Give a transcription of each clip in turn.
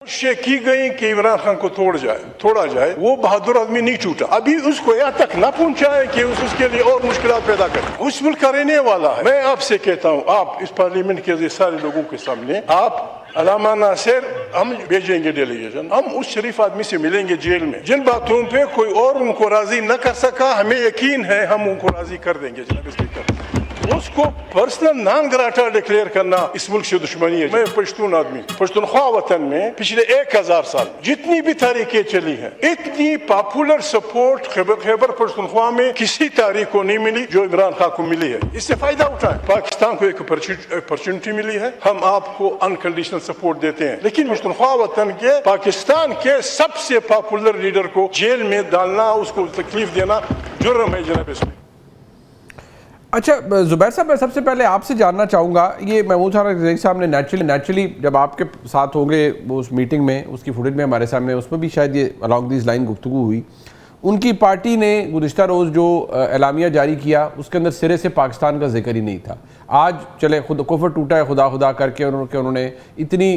कोशिश की गई कि इमरान खान को तोड़ा जाए, वो बहादुर आदमी नहीं छूटा। अभी उसको यहाँ तक ना पहुंचाए कि उसके लिए और मुश्किलात पैदा करे। उस मुल्क का रहने वाला है। मैं आपसे कहता हूँ, आप इस पार्लियामेंट के सारे लोगों के सामने आप अलामा नासिर हम भेजेंगे डेलीगेशन, हम उस शरीफ आदमी से मिलेंगे जेल में। जिन बातों पे कोई और उनको राजी न कर सका, हमें यकीन है हम उनको राजी कर देंगे जनाब स्पीकर। उसको पर्सनल नॉन ग्राटा डिक्लेयर करना इस मुल्क से दुश्मनी है। मैं पश्तून आदमी, पश्तूनख्वा वतन में पिछले 1000 साल जितनी भी तारीखें चली हैं, इतनी पॉपुलर सपोर्ट खैबर पश्तूनख्वा में किसी तारीख को नहीं मिली जो इमरान खान को मिली है। इससे फायदा उठाएं। पाकिस्तान को एक अपॉर्चुनिटी मिली है, हम आपको अनकंडीशनल सपोर्ट देते हैं, लेकिन पश्तूनख्वा वतन के पाकिस्तान के सबसे पॉपुलर लीडर को जेल में डालना, उसको तकलीफ देना जुर्म है जनाब इसमें। अच्छा ज़ुबैर साहब, मैं सबसे पहले आपसे जानना चाहूँगा, ये महमूद खान अज़हरी साहब ने नेचुरली जब आपके साथ होंगे वो उस मीटिंग में, उसकी फुटेज में हमारे सामने, उसमें भी शायद ये अलॉन्ग दिस लाइन गुफ्तगू हुई। उनकी पार्टी ने गुज़िश्ता रोज़ जो एलामिया जारी किया उसके अंदर सिरे से पाकिस्तान का जिक्र ही नहीं था। आज चले खुद कुफर टूटा है खुदा खुदा करके उन्होंने इतनी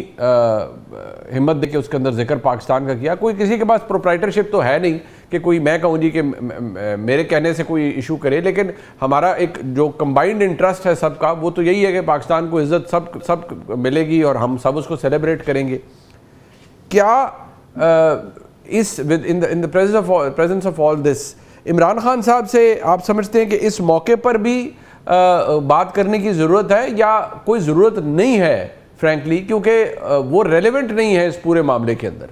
हिम्मत दे के उसके अंदर जिक्र पाकिस्तान का किया। कोई किसी के पास प्रोप्राइटरशिप तो है नहीं कि कोई मैं कहूँ जी कि मेरे कहने से कोई इशू करे, लेकिन हमारा एक जो कंबाइंड इंटरेस्ट है सबका, वो तो यही है कि पाकिस्तान को इज़्ज़त सब मिलेगी और हम सब उसको सेलिब्रेट करेंगे। क्या इस in the presence of all this Imran Khan साहब से आप समझते हैं कि इस मौके पर भी बात करने की ज़रूरत है, या कोई ज़रूरत नहीं है फ्रैंकली, क्योंकि वो रेलेवेंट नहीं है इस पूरे मामले के अंदर?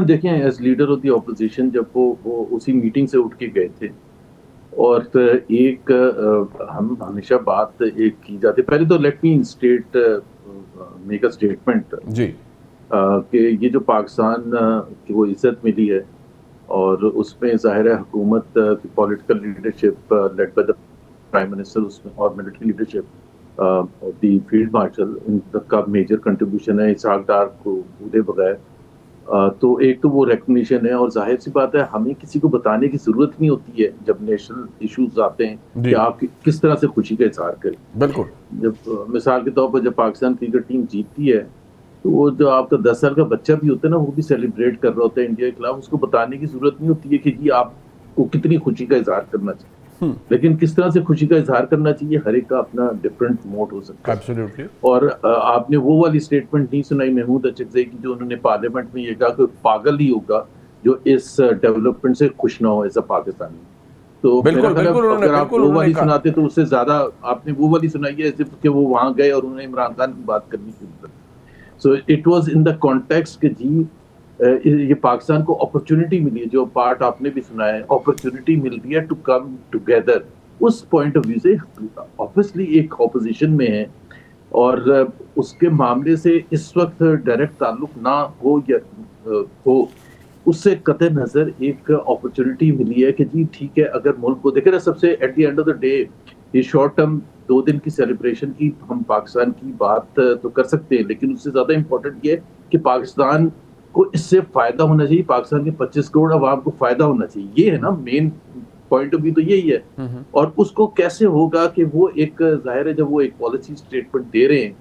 देखें, as leader of the opposition जब वो उसी मीटिंग से उठ के गए थे, और एक हम हमेशा बात एक की जाती, पहले तो let me make a statement जी कि ये जो पाकिस्तान की वो इज्जत मिली है, और उसमें ज़ाहिर है हुकूमत की political leadership led by the prime minister उसमें, और military leadership the field marshal, इनका मेजर कंट्रीब्यूशन है इसहाक डार को भूले बगैर। तो एक तो वो रिकग्निशन है, और जाहिर सी बात है हमें किसी को बताने की ज़रूरत नहीं होती है जब नेशनल इश्यूज आते हैं कि आप किस तरह से खुशी का इजहार करें। बिल्कुल, जब मिसाल के तौर पर जब पाकिस्तान क्रिकेट टीम जीतती है, तो वो जो आपका 10 साल का बच्चा भी होता है ना, वो भी सेलिब्रेट कर रहा होता है इंडिया के खिलाफ। उसको बताने की जरूरत नहीं होती है कि जी आपको कितनी खुशी का इजहार करना चाहिए, लेकिन किस तरह से खुशी का इजहार करना चाहिए, हर एक का अपना डिफरेंट मोड हो सकता है। Absolutely. और आपने वो वाली स्टेटमेंट नहीं सुनाई महमूद अचकज़ई की, जो उन्होंने पार्लियामेंट में ये कहा कि पागल ही होगा जो इस डेवलपमेंट से खुश ना हो ऐसा पाकिस्तानी। तो अगर आप वो वाली सुनाते तो उससे ज्यादा आपने वो वाली सुनाई है ऐसे कि वो वहां गए और उन्होंने इमरान खान की बात करनी शुरू कर। So it was in the context कि जी ये पाकिस्तान को अपॉर्चुनिटी मिली है, जो पार्ट आपने भी सुनाया है, अपॉर्चुनिटी मिल रही है टू कम टुगेदर। उस पॉइंट ऑफ व्यू से ऑब्वियसली एक ऑपोजिशन में है, और उसके मामले से इस वक्त डायरेक्ट ताल्लुक ना हो या हो, उससे कतई नजर एक अपॉर्चुनिटी मिली है कि जी ठीक है, अगर मुल्क को देखे ना, सबसे at the end of the day ये शॉर्ट टर्म 2 दिन की सेलिब्रेशन की हम पाकिस्तान की बात तो कर सकते हैं, लेकिन उससे ज्यादा इम्पोर्टेंट ये है कि पाकिस्तान को इससे फायदा होना चाहिए, पाकिस्तान के 25 करोड़ अवाम को फायदा होना चाहिए। ये है ना मेन पॉइंट ऑफ व्यू, तो यही है। और उसको कैसे होगा कि वो एक जाहिर है जब वो एक पॉलिसी स्टेटमेंट दे रहे हैं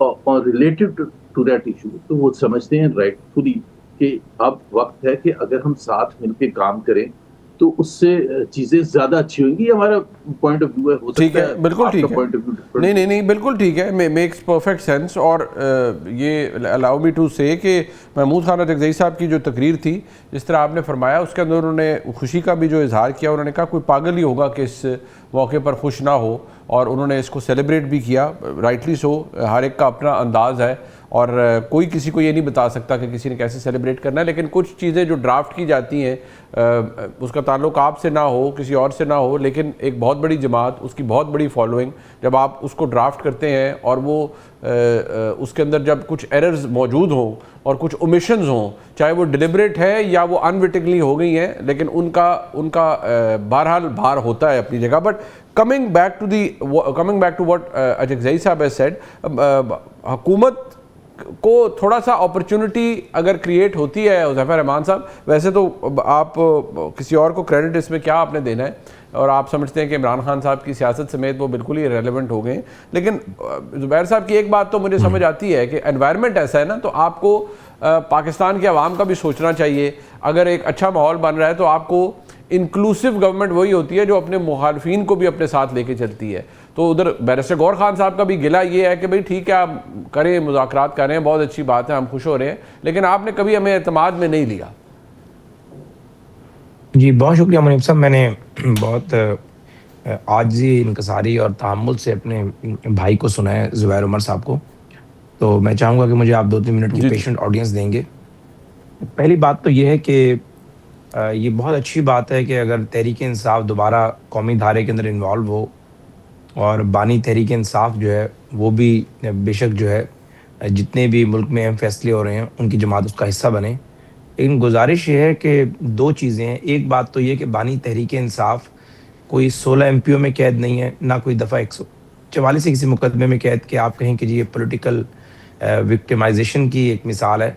और रिलेटेड टू दैट इशू, तो वो समझते हैं राइटफुली कि अब वक्त है कि अगर हम साथ मिलकर काम करें तो उससे चीजें ज्यादा अच्छी होंगी। हमारा पॉइंट ऑफ व्यू है, हो सकता है बिल्कुल ठीक है, नहीं बिल्कुल ठीक है, मेक्स परफेक्ट सेंस। और ये अलाउ मी टू से कि महमूद खान अचकज़ई साहब की जो तकरीर थी, जिस तरह आपने फरमाया, उसके अंदर उन्होंने खुशी का भी जो इजहार किया, उन्होंने कहा कोई पागल ही होगा कि इस मौके पर खुश ना हो, और उन्होंने इसको सेलिब्रेट भी किया, राइटली सो। हर एक का अपना अंदाज़ है, और कोई किसी को ये नहीं बता सकता कि किसी ने कैसे सेलिब्रेट करना है। लेकिन कुछ चीज़ें जो ड्राफ्ट की जाती हैं, उसका ताल्लुक आपसे ना हो, किसी और से ना हो, लेकिन एक बहुत बड़ी जमात, उसकी बहुत बड़ी फॉलोइंग, जब आप उसको ड्राफ्ट करते हैं और वो उसके अंदर जब कुछ एरर्स मौजूद हों और कुछ ओमिशंस हों, चाहे वो डिलिबरेट है या वो अनविटिंगली हो गई हैं, लेकिन उनका बहरहाल भार होता है अपनी जगह। But coming back to what Achakzai साहब हैज सेड, हुकूमत کو تھوڑا سا اپرچونٹی اگر کریٹ ہوتی ہے حذیفہ رحمان صاحب، ویسے تو آپ کسی اور کو کریڈٹ اس میں کیا آپ نے دینا ہے، اور آپ سمجھتے ہیں کہ عمران خان صاحب کی سیاست سمیت وہ بالکل ہی ریلیونٹ ہو گئے ہیں، لیکن زبیر صاحب کی ایک بات تو مجھے سمجھ آتی ہے کہ انوائرمنٹ ایسا ہے نا، تو آپ کو پاکستان کے عوام کا بھی سوچنا چاہیے. اگر ایک اچھا ماحول بن رہا ہے تو آپ کو انکلوسیو گورنمنٹ وہی ہوتی ہے جو اپنے مخالفین کو بھی اپنے ساتھ لے کے چلتی ہے. تو ادھر بیرسٹر گور خان صاحب کا بھی گلہ یہ ہے کہ بھئی ٹھیک ہے آپ کریں، مذاکرات کر رہے ہیں، بہت اچھی بات ہے، ہم خوش ہو رہے ہیں، لیکن آپ نے کبھی ہمیں اعتماد میں نہیں لیا. جی بہت شکریہ منیب صاحب. میں نے بہت عاجزی، انکساری اور تحمل سے اپنے بھائی کو سنا ہے، زبیر عمر صاحب کو. تو میں چاہوں گا کہ مجھے آپ 2-3 منٹ کی جی پیشنٹ آڈینس دیں گے. پہلی بات تو یہ ہے کہ یہ بہت اچھی بات ہے کہ اگر تحریک انصاف دوبارہ قومی دھارے کے اندر انوالو ہو، اور بانی تحریک انصاف جو ہے وہ بھی بے شک جو ہے جتنے بھی ملک میں اہم فیصلے ہو رہے ہیں ان کی جماعت اس کا حصہ بنے. لیکن گزارش یہ ہے کہ 2 چیزیں ہیں. ایک بات تو یہ کہ بانی تحریک انصاف کوئی 16 MP میں قید نہیں ہے، نہ کوئی دفعہ 144 سے کسی مقدمے میں قید کہ آپ کہیں کہ جی یہ پولیٹیکل وکٹمائزیشن کی ایک مثال ہے.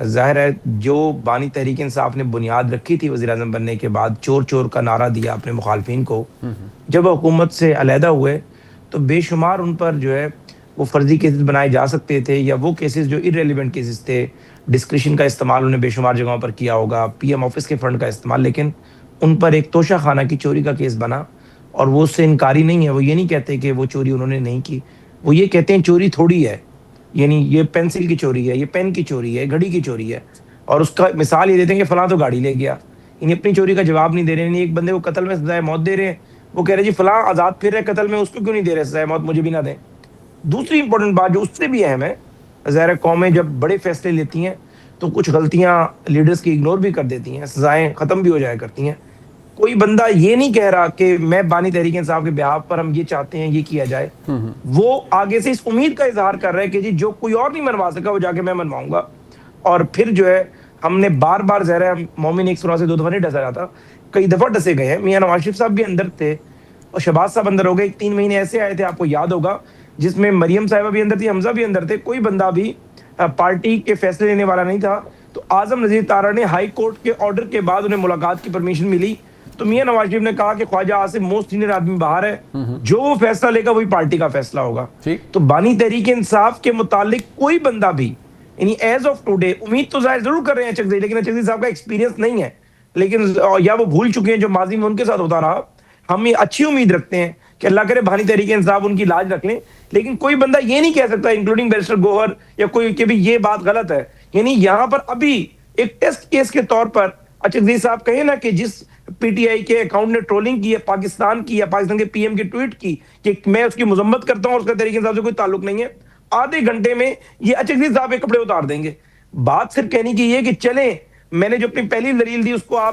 ظاہر ہے جو بانی تحریک انصاف نے بنیاد رکھی تھی وزیر اعظم بننے کے بعد، چور چور کا نعرہ دیا اپنے مخالفین کو، جب حکومت سے علیحدہ ہوئے تو بے شمار ان پر جو ہے وہ فرضی کیسز بنائے جا سکتے تھے، یا وہ کیسز جو ارریلیونٹ کیسز تھے. ڈسکریشن کا استعمال انہوں نے بے شمار جگہوں پر کیا ہوگا، پی ایم آفس کے فنڈ کا استعمال، لیکن ان پر ایک توشہ خانہ کی چوری کا کیس بنا، اور وہ اس سے انکاری نہیں ہے. وہ یہ نہیں کہتے کہ وہ چوری انہوں نے نہیں کی، وہ یہ کہتے ہیں چوری تھوڑی ہے، یعنی یہ پینسل کی چوری ہے، یہ پین کی چوری ہے، گھڑی کی چوری ہے. اور اس کا مثال یہ دیتے ہیں کہ فلاں تو گاڑی لے گیا. یعنی اپنی چوری کا جواب نہیں دے رہے. یعنی ایک بندے کو قتل میں سزائے موت دے رہے ہیں، وہ کہہ رہے جی فلاں آزاد پھر رہے قتل میں، اس کو کیوں نہیں دے رہے سزائے موت، مجھے بھی نہ دیں. دوسری امپورٹنٹ بات جو اس سے بھی اہم ہے، ظاہر قومیں جب بڑے فیصلے لیتی ہیں تو کچھ غلطیاں لیڈرز کی اگنور بھی کر دیتی ہیں، سزائیں ختم بھی ہو جایا کرتی ہیں. کوئی بندہ یہ نہیں کہہ رہا کہ میں بانی تحریک انصاف کے بہاف پر ہم یہ چاہتے ہیں یہ کیا جائے. وہ آگے سے اس امید کا اظہار کر رہے ہیں کہ جی جو کوئی اور نہیں منوا سکا وہ جا کے میں منواؤں گا. اور پھر جو ہے ہم نے بار بار ظاہر مومن ایک سرا سے 2 دفعہ نہیں ڈسا جاتا، کئی دفعہ ڈسے گئے ہیں. میاں نواز شریف صاحب بھی اندر تھے اور شہباز صاحب اندر ہو گئے. 3 مہینے ایسے آئے تھے آپ کو یاد ہوگا جس میں مریم صاحبہ بھی اندر تھی، حمزہ بھی اندر تھے. کوئی بندہ بھی پارٹی کے فیصلے لینے والا نہیں تھا. تو اعظم نذیر تارڑ نے ہائی کورٹ کے آرڈر کے بعد انہیں ملاقات کی پرمیشن ملی، تو میاں نواز شریف نے کہا کہ خواجہ عاصم موسٹ سینئر آدمی باہر ہے، جو وہ فیصلہ لے گا وہی پارٹی کا فیصلہ ہوگا. تو بانی تحریک انصاف کے متعلق کوئی بندہ بھی یعنی ایز آف ٹوڈے امید تو ظاہر ضرور کر رہے ہیں چکزئی، لیکن چکزئی صاحب کا ایکسپیرینس نہیں ہے، لیکن یا وہ بھول چکے ہیں جو ماضی میں ان کے ساتھ ہوتا رہا. ہم یہ اچھی امید رکھتے ہیں کہ اللہ کرے بانی تحریک انصاف ان کی لاج رکھ لیں. لیکن کوئی بندہ یہ نہیں کہہ سکتا انکلوڈنگ بیرسٹر گوہر یا کوئی کہ بھی یہ بات غلط ہے. یعنی یہاں پر ابھی ایک ٹیسٹ کیس کے طور پر چکزئی صاحب کہیں نا کہ جس پی ٹی آئی کے اکاؤنٹ نے ٹرولنگ کی ہے پاکستان کی یا پاکستان کے پی ایم کی ٹویٹ کی کہ میں اس کی مذمت کرتا ہوں اور اس کا تحریک انصاف سے کوئی تعلق نہیں ہے، آدھے گھنٹے میں یہ چکزئی صاحب کے کپڑے اتار دیں گے. بات صرف کہنے کی یہ کہ چلیں میں نے جو اپنی پہلی دلیل دی اس کو آپ